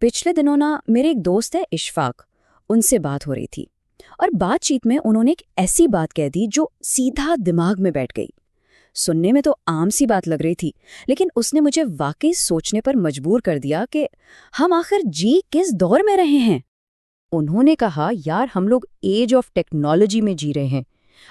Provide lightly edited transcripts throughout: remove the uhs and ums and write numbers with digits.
पिछले दिनों ना मेरे एक दोस्त है इशफाक, उनसे बात हो रही थी और बातचीत में उन्होंने एक ऐसी बात कह दी जो सीधा दिमाग में बैठ गई। सुनने में तो आम सी बात लग रही थी, लेकिन उसने मुझे वाकई सोचने पर मजबूर कर दिया कि हम आखिर जी किस दौर में रहे हैं। उन्होंने कहा, यार हम लोग एज ऑफ टेक्नोलॉजी में जी रहे हैं।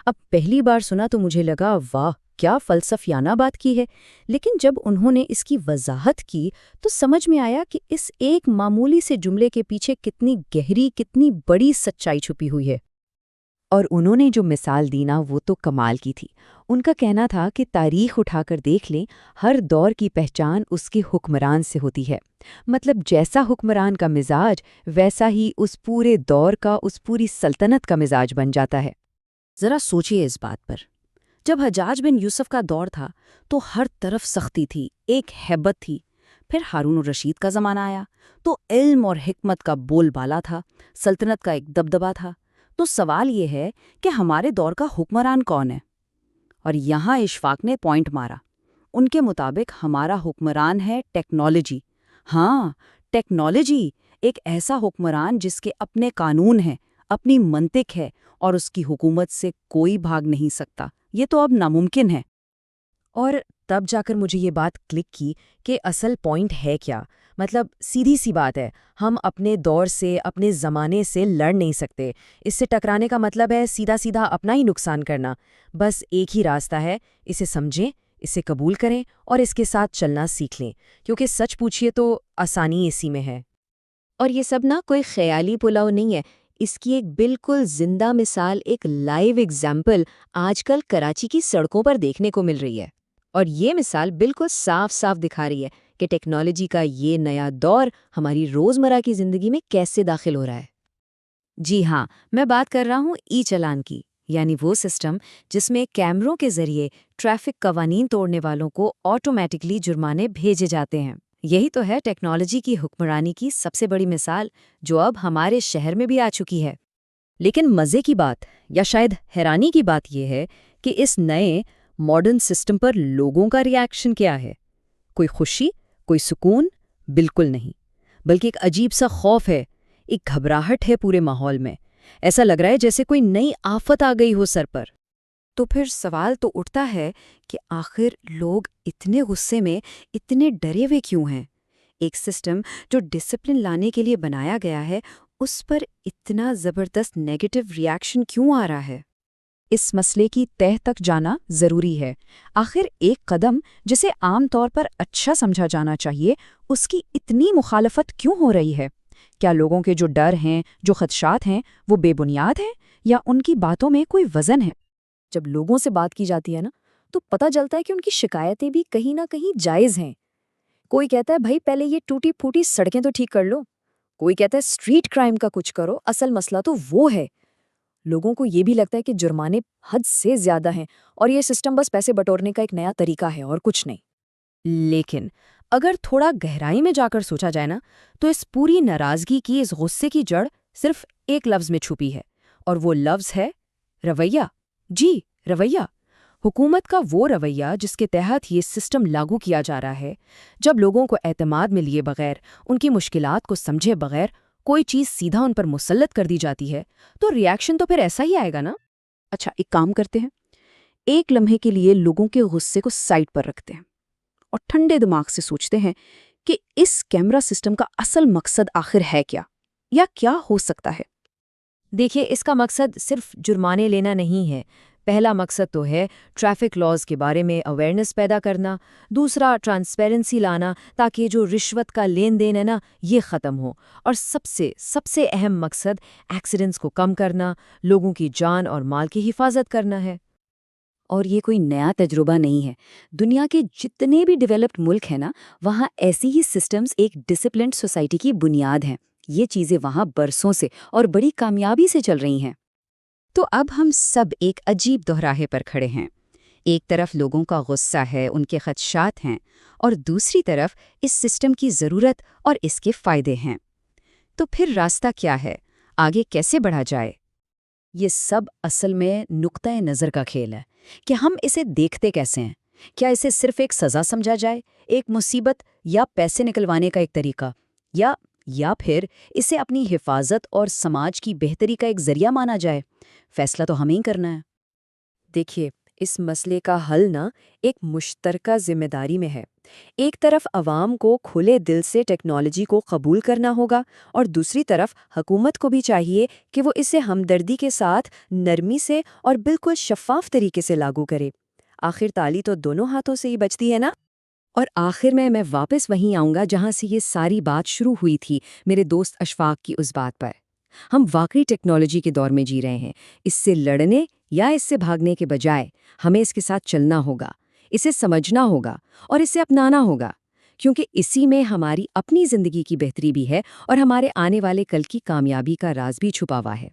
अब पहली बार सुना तो मुझे लगा वाह क्या फलसफियाना बात की है, लेकिन जब उन्होंने इसकी वजाहत की तो समझ में आया कि इस एक मामूली से जुमले के पीछे कितनी गहरी, कितनी बड़ी सच्चाई छुपी हुई है। और उन्होंने जो मिसाल दी ना वो तो कमाल की थी। उनका कहना था कि तारीख उठाकर देख लें, हर दौर की पहचान उसके हुक्मरान से होती है। मतलब जैसा हुक्मरान का मिजाज वैसा ही उस पूरे दौर का, उस पूरी सल्तनत का मिजाज बन जाता है। जरा सोचिए इस बात पर। जब हज्जाज बिन यूसुफ का दौर था तो हर तरफ सख्ती थी, एक हैबत थी। फिर हारून रशीद का ज़माना आया तो इल्म और हिकमत का बोलबाला था, सल्तनत का एक दबदबा था। तो सवाल ये है कि हमारे दौर का हुक्मरान कौन है? और यहाँ इशफाक ने पॉइंट मारा। उनके मुताबिक हमारा हुक्मरान है टेक्नोलॉजी। हाँ, टेक्नोलॉजी, एक ऐसा हुक्मरान जिसके अपने कानून हैं, अपनी मंतिक है और उसकी हुकूमत से कोई भाग नहीं सकता। ये तो अब नामुमकिन है। और तब जाकर मुझे ये बात क्लिक की कि असल पॉइंट है क्या। मतलब सीधी सी बात है, हम अपने दौर से, अपने ज़माने से लड़ नहीं सकते। इससे टकराने का मतलब है सीधा सीधा अपना ही नुकसान करना। बस एक ही रास्ता है, इसे समझें, इसे कबूल करें और इसके साथ चलना सीख लें, क्योंकि सच पूछिए तो आसानी इसी में है। और ये सब ना कोई ख्याली पुलाव नहीं है। इसकी एक बिल्कुल जिंदा मिसाल, एक लाइव एग्जाम्पल आजकल कराची की सड़कों पर देखने को मिल रही है। और ये मिसाल बिल्कुल साफ साफ दिखा रही है कि टेक्नोलॉजी का ये नया दौर हमारी रोज़मर्रा की ज़िंदगी में कैसे दाखिल हो रहा है। जी हाँ, मैं बात कर रहा हूँ ई चालान की, यानी वो सिस्टम जिसमें कैमरों के जरिए ट्रैफिक कवानीन तोड़ने वालों को ऑटोमेटिकली जुर्माने भेजे जाते हैं। यही तो है टेक्नोलॉजी की हुक्मरानी की सबसे बड़ी मिसाल, जो अब हमारे शहर में भी आ चुकी है। लेकिन मज़े की बात, या शायद हैरानी की बात यह है कि इस नए मॉडर्न सिस्टम पर लोगों का रिएक्शन क्या है। कोई खुशी, कोई सुकून? बिल्कुल नहीं, बल्कि एक अजीब सा खौफ है, एक घबराहट है पूरे माहौल में। ऐसा लग रहा है जैसे कोई नई आफत आ गई हो सर पर। तो फिर सवाल तो उठता है कि आखिर लोग इतने गुस्से में, इतने डरे हुए क्यों हैं? एक सिस्टम जो डिसिप्लिन लाने के लिए बनाया गया है, उस पर इतना ज़बरदस्त नेगेटिव रिएक्शन क्यों आ रहा है? इस मसले की तह तक जाना ज़रूरी है। आखिर एक कदम जिसे आम तौर पर अच्छा समझा जाना चाहिए, उसकी इतनी मुखालफत क्यों हो रही है? क्या लोगों के जो डर हैं, जो खदशात हैं, वो बेबुनियाद हैं या उनकी बातों में कोई वज़न है? जब लोगों से बात की जाती है ना, तो पता चलता है कि उनकी शिकायतें भी कहीं ना कहीं जायज़ हैं। कोई कहता है भाई पहले ये टूटी फूटी सड़कें तो ठीक कर लो। कोई कहता है स्ट्रीट क्राइम का कुछ करो, असल मसला तो वो है। लोगों को ये भी लगता है कि जुर्माने हद से ज्यादा हैं और ये सिस्टम बस पैसे बटोरने का एक नया तरीका है और कुछ नहीं। लेकिन अगर थोड़ा गहराई में जाकर सोचा जाए ना, तो इस पूरी नाराज़गी की, इस गुस्से की जड़ सिर्फ एक लफ्ज़ में छुपी है, और वो लफ्ज़ है रवैया। जी, रवैया। हुकूमत का वो रवैया जिसके तहत ये सिस्टम लागू किया जा रहा है। जब लोगों को एतमाद में लिए बगैर, उनकी मुश्किलात को समझे बगैर कोई चीज़ सीधा उन पर मुसल्लत कर दी जाती है, तो रिएक्शन तो फिर ऐसा ही आएगा ना। अच्छा, एक काम करते हैं, एक लम्हे के लिए लोगों के गुस्से को साइड पर रखते हैं और ठंडे दिमाग से सोचते हैं कि इस कैमरा सिस्टम का असल मकसद आखिर है क्या, या क्या हो सकता है। देखिए, इसका मकसद सिर्फ जुर्माने लेना नहीं है। पहला मकसद तो है ट्रैफिक लॉज के बारे में अवेयरनेस पैदा करना। दूसरा, ट्रांसपेरेंसी लाना, ताकि जो रिश्वत का लेन देन है ना, ये ख़त्म हो। और सबसे सबसे अहम मकसद एक्सीडेंट्स को कम करना, लोगों की जान और माल की हिफाजत करना है। और ये कोई नया तजुर्बा नहीं है। दुनिया के जितने भी डेवलप्ड मुल्क हैं ना, वहाँ ऐसी ही सिस्टम्स एक डिसिप्लिन्ड सोसाइटी की बुनियाद हैं। ये चीज़ें वहाँ बरसों से और बड़ी कामयाबी से चल रही हैं। तो अब हम सब एक अजीब दोहराहे पर खड़े हैं। एक तरफ लोगों का गुस्सा है, उनके खदशात हैं, और दूसरी तरफ इस सिस्टम की ज़रूरत और इसके फ़ायदे हैं। तो फिर रास्ता क्या है? आगे कैसे बढ़ा जाए? ये सब असल में नुक्ता नज़र का खेल है कि हम इसे देखते कैसे हैं। क्या इसे सिर्फ एक सज़ा समझा जाए, एक मुसीबत या पैसे निकलवाने का एक तरीका, या یا پھر اسے اپنی حفاظت اور سماج کی بہتری کا ایک ذریعہ مانا جائے؟ فیصلہ تو ہمیں ہی کرنا ہے۔ دیکھیے، اس مسئلے کا حل نا ایک مشترکہ ذمہ داری میں ہے۔ ایک طرف عوام کو کھلے دل سے ٹیکنالوجی کو قبول کرنا ہوگا، اور دوسری طرف حکومت کو بھی چاہیے کہ وہ اسے ہمدردی کے ساتھ نرمی سے اور بالکل شفاف طریقے سے لاگو کرے۔ آخر تالی تو دونوں ہاتھوں سے ہی بجتی ہے نا۔ اور آخر میں واپس وہیں آؤں گا جہاں سے یہ ساری بات شروع ہوئی تھی، میرے دوست اشفاق کی اس بات پر۔ ہم واقعی ٹیکنالوجی کے دور میں جی رہے ہیں۔ اس سے لڑنے یا اس سے بھاگنے کے بجائے ہمیں اس کے ساتھ چلنا ہوگا، اسے سمجھنا ہوگا اور اسے اپنانا ہوگا، کیونکہ اسی میں ہماری اپنی زندگی کی بہتری بھی ہے اور ہمارے آنے والے کل کی کامیابی کا راز بھی چھپا ہوا ہے۔